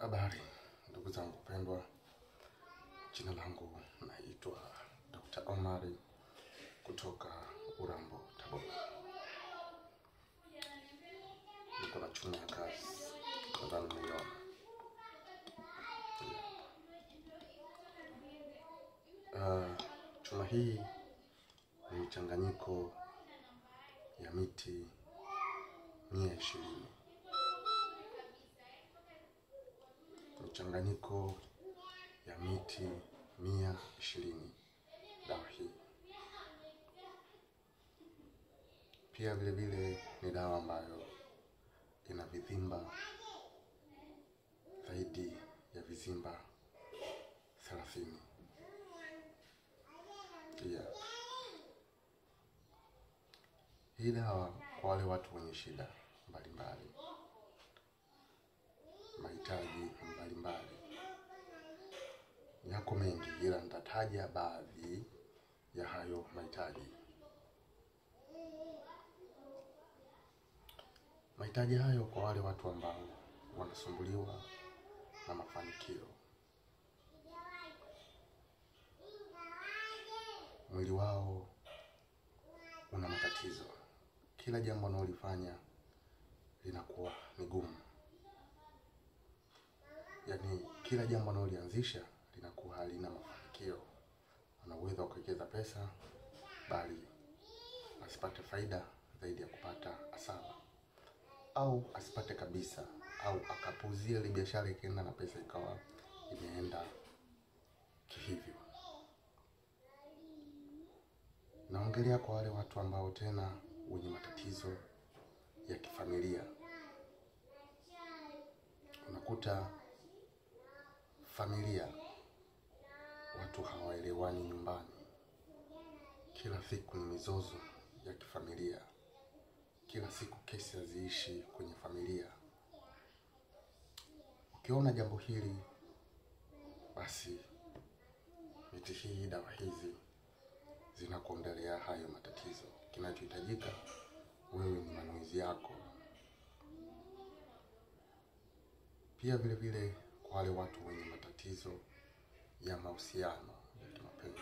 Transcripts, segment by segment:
Habari ndugu zangu pendwa, jina langu naitwa Dr. Omari kutoka Urambo, Tabora. Niko na chuma ya kazi nadhani mmeiona. Chuma hii ni mchanganyiko ya miti 120. Mchanganyiko ya miti 120 dawa hii. Pia vile vile ni dawa ambayo ina vizimba zaidi ya vizimba 30. Hii dawa kwa wale watu wenye shida mbalimbali, mahitaji mbalimbali. Yako mengi ila nitataja baadhi ya hayo mahitaji. Mahitaji hayo kwa wale watu ambao wanasumbuliwa na mafanikio. Mwili wao una matatizo. Kila jambo wanalofanya linakuwa ni gumu. Yaani kila jambo wanalolianzisha linakuwa halina mafanikio. Wanaweza kuwekeza pesa bali asipate faida zaidi ya kupata hasara, au asipate kabisa, au akapuzia ile biashara ikaenda na pesa ikawa imeenda kihivyo. Naongelea kwa wale watu ambao tena wenye matatizo ya kifamilia. Unakuta familia watu hawaelewani nyumbani. Kila siku ni mizozo ya kifamilia. Kila siku kesi haziishi kwenye familia. Ukiona jambo hili, basi miti hii, dawa hizi zinakuondolea hayo matatizo. Kinachohitajika wewe ni manuizi yako. Pia vile vile kwa wale watu wenye matatizo ya mahusiano ya kimapenzi.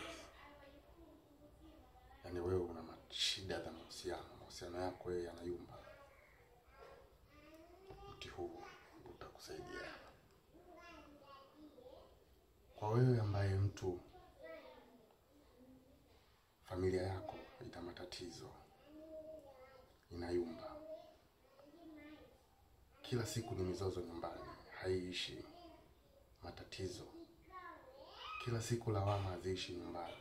Yaani wewe una shida za mahusiano yako yanayumba. Mti huu utakusaidia. Kwa wewe ambaye mtu familia yako ina matatizo, inayumba, kila siku ni mizozo nyumbani, haiishi, matatizo, kila siku lawama haziishi nyumbani,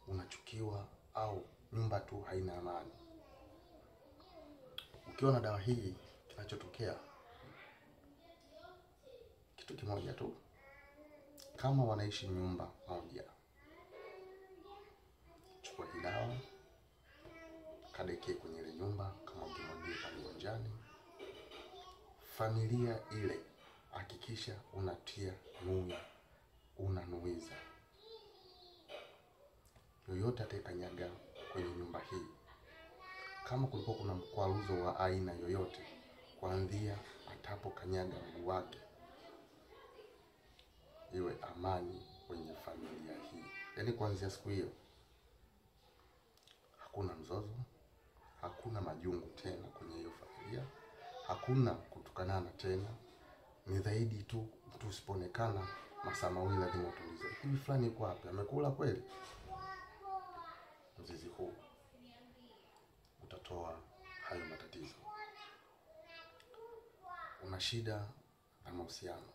unachukiwa au nyumba tu haina amani. Ukiwa na dawa hii, kinachotokea kitu kimoja tu. Kama wanaishi nyumba moja, chukua hii dawa, kadeke kwenye ile nyumba kama ukimwagia pale uwanjani. Familia ile hakikisha unatia nuia, unanuiza. Yoyote atakayekanyaga kwenye nyumba hii, kama kulikuwa kuna mkwaruzo wa aina yoyote, kuanzia atapokanyaga mguu wake, iwe amani kwenye familia hii. Yaani kuanzia siku hiyo hakuna mzozo, hakuna majungu tena kwenye hiyo familia, hakuna kutukanana tena. Ni zaidi tu mtu usiponekana masaa mawili lazima utulize. Hivi fulani yuko wapi? Amekula kweli? Mzizi huu utatoa hayo matatizo. Una shida na mahusiano,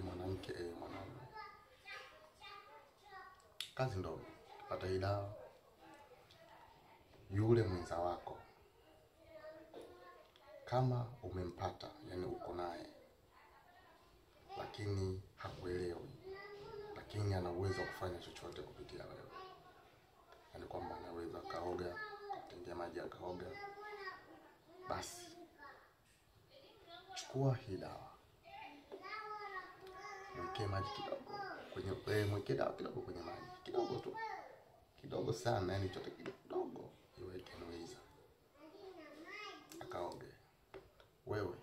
mwanamke, mwanaume, kazi ndogo, pata hii dawa. Yule mwenza wako kama umempata, yani uko naye, lakini hakuelewi, lakini ana uwezo wa kufanya chochote kupitia wewe. Yaani kwamba anaweza kaoga, kutengea maji akaoga. Basi chukua hii dawa, mweke maji kidogo kwenye mweke dawa kidogo kwenye maji kidogo tu, kidogo sana, yani chote kidogo, iweke nuiza, akaoge. Wewe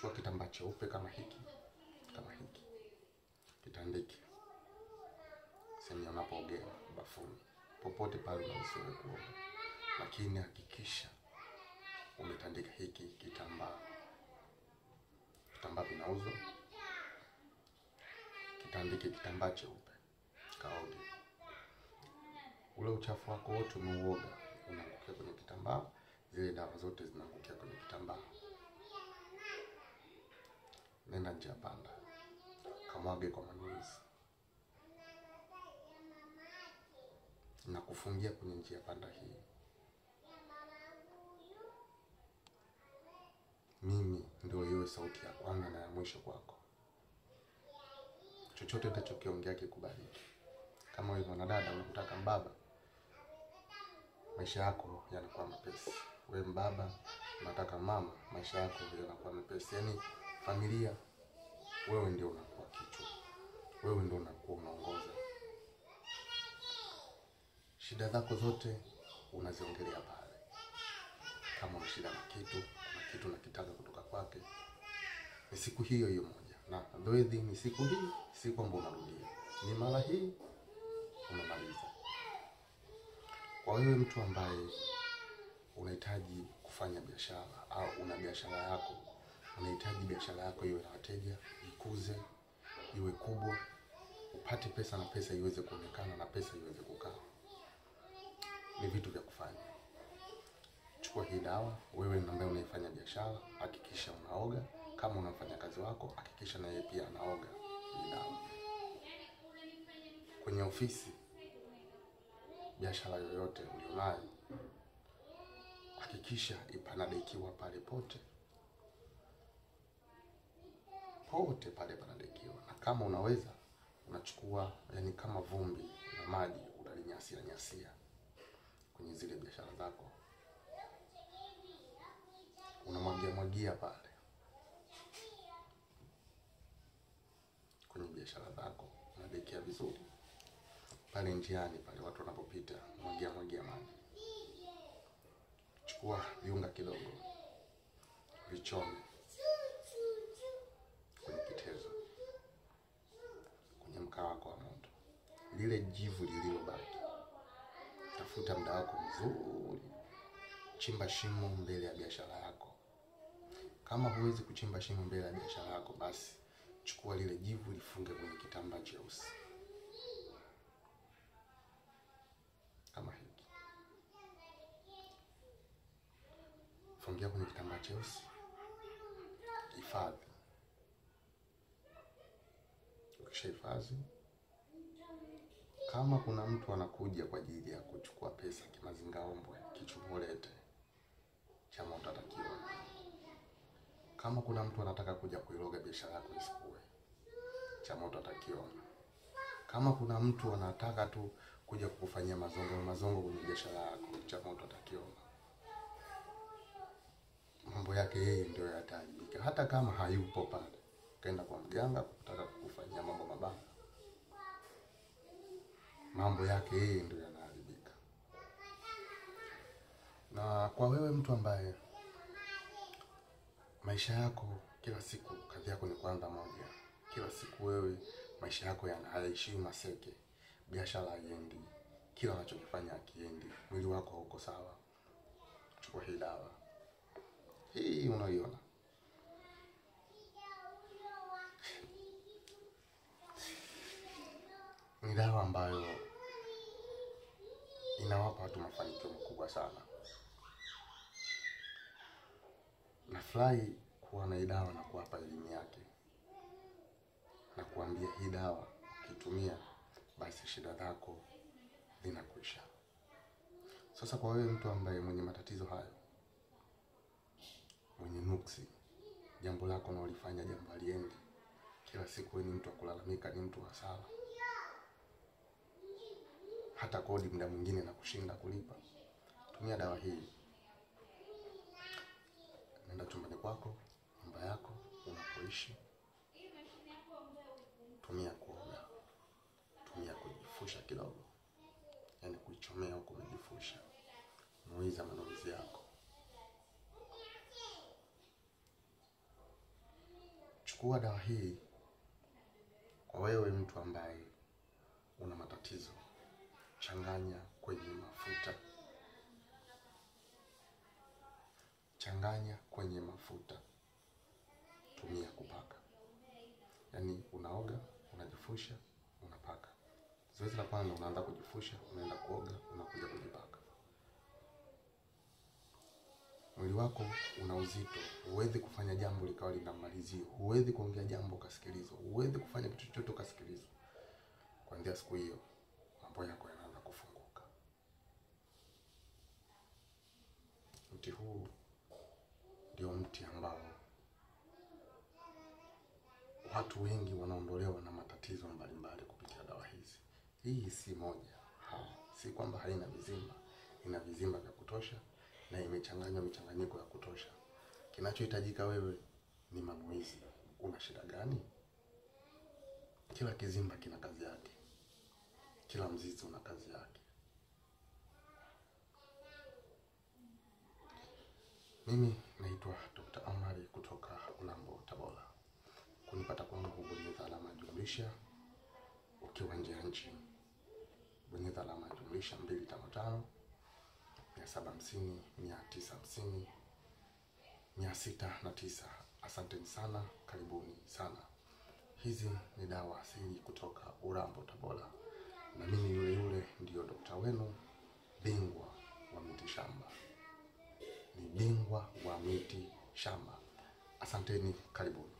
Chukua kitambaa cheupe kama hiki, kitandike sehemu unapoogea bafuni, popote pale unaweza kuoga, lakini hakikisha umetandika hiki kitambaa. Kitambaa kinauzwa, kitandike kitambaa cheupe, kaoge. Ule uchafu wako wote umeuoga unaangukia kwenye kitambaa, zile dawa zote zinaangukia kwenye kitambaa. Nenda njia panda, kamwage kwa manuizi, na kufungia kwenye njia panda hii. Mimi ndio iwe sauti ya kwanza na ya mwisho kwako. Chochote nitachokiongea kikubaliki. Kama wewe mwanadada unataka mbaba, maisha yako yanakuwa mepesi. Wewe mbaba unataka mama, maisha yako yanakuwa mepesi. Yaani familia, wewe ndio unakuwa kichwa, wewe ndio unakuwa unaongoza. Shida zako zote unaziongelea pale. Kama una shida na kitu unakitaka kutoka kwake, ni siku hiyo hiyo moja. Na zoezi ni siku hii, si kwamba unarudia. Ni mara hii unamaliza. Kwa wewe mtu ambaye unahitaji kufanya biashara au una biashara yako, unahitaji biashara yako iwe na wateja, ikuze, iwe kubwa, upate pesa na pesa iweze kuonekana na pesa iweze kukaa. Ni vitu vya kufanya. Chukua hii dawa. Wewe ambaye unaifanya biashara, hakikisha unaoga. Kama unamfanya kazi wako, hakikisha na yeye pia anaoga hii dawa. Kwenye ofisi, biashara yoyote ulionayo, hakikisha ipanadekiwa pale pote pale panadekiwa. Na kama unaweza, unachukua yani kama vumbi na maji unalinyasilia kwenye zile biashara zako, unamwagia pale kwenye biashara zako, unadekia vizuri pale njiani pale watu wanapopita, mwagia maji. Chukua viunga kidogo, vichome kwenye kitezo, kwenye mkaa wako wa moto. Lile jivu lililobaki, tafuta muda wako mzuri, chimba shimo mbele ya biashara yako. Kama huwezi kuchimba shimo mbele ya biashara yako, basi chukua lile jivu lifunge kwenye kitambaa cheusi kama hiki. Fungia kwenye kitambaa cheusi, hifadhi. Ukishahifadhi, kama kuna mtu anakuja kwa ajili ya kuchukua pesa kimazingaombwe, kichumolete, chama utatakiwa. Kama kuna mtu anataka kuja kuiroga biashara yako isikue, chama utatakiwa. Kama kuna mtu anataka tu kuja kukufanyia mazongo kwenye biashara yako, chama utatakiwa. Mambo yake yeye ndio yatajibika. Hata kama hayupo pale, kaenda kwa mganga kutaka kukufanyia mambo mabaya, mambo yake yeye ndio yanaharibika. Na kwa wewe mtu ambaye maisha yako kila siku kazi yako ni kwanza moja, kila siku wewe maisha yako hayaishi maseke, biashara haiendi, kila unachokifanya hakiendi, mwili wako hauko sawa, chukua hii dawa. Hii unaiona, ni dawa ambayo inawapa watu mafanikio makubwa sana. Nafurahi kuwa na hii dawa na kuwapa elimu yake, na kuambia hii dawa ukitumia basi shida zako zinakwisha. Sasa kwa wewe mtu ambaye mwenye matatizo hayo, mwenye nuksi, jambo lako unalofanya jambo haliendi, kila siku wewe ni mtu wa kulalamika, ni mtu wa sala, hata kodi muda mwingine na kushinda kulipa, tumia dawa hii. Nenda chumbani kwako, nyumba yako unapoishi, tumia kuoga, tumia kujifusha kidogo, yani kuichomea huko kujifusha, nuiza manuizi yako. Chukua dawa hii kwa wewe mtu ambaye una matatizo. Changanya kwenye mafuta. Changanya kwenye mafuta. Tumia kupaka. Yaani unaoga, unajifusha, unapaka. Zoezi la kwanza unaanza kujifusha, unaenda kuoga, unakuja kujipaka. Mwili wako una uzito, huwezi kufanya jambo likawa linamalizia, huwezi kuongea jambo ukasikilizwa, huwezi kufanya kitu chochote ukasikilizwa. Kuanzia siku hiyo, mambo yako yanaanza kufunguka. Mti huu ndio mti ambao watu wengi wanaondolewa na matatizo mbalimbali kupitia dawa hizi. Hii si moja, si kwamba haina vizimba, ina vizimba vya kutosha na imechanganywa michanganyiko ya kutosha. Kinachohitajika wewe ni manuizi. Una shida gani? Kila kizimba kina kazi yake. Kila mzizi una kazi yake. Mimi naitwa Dr. Amari kutoka Urambo, Tabora. Kunipata kwangu bonyeza alama ya jumlisha ukiwa nje ya nchi. Bonyeza alama ya jumlisha 255 750 950 609. Asanteni sana, karibuni sana. Hizi ni dawa asili kutoka Urambo, Tabora. Na mimi yule ndio daktari wenu, bingwa wa miti shamba. Ni bingwa wa miti shamba. Asanteni, karibuni.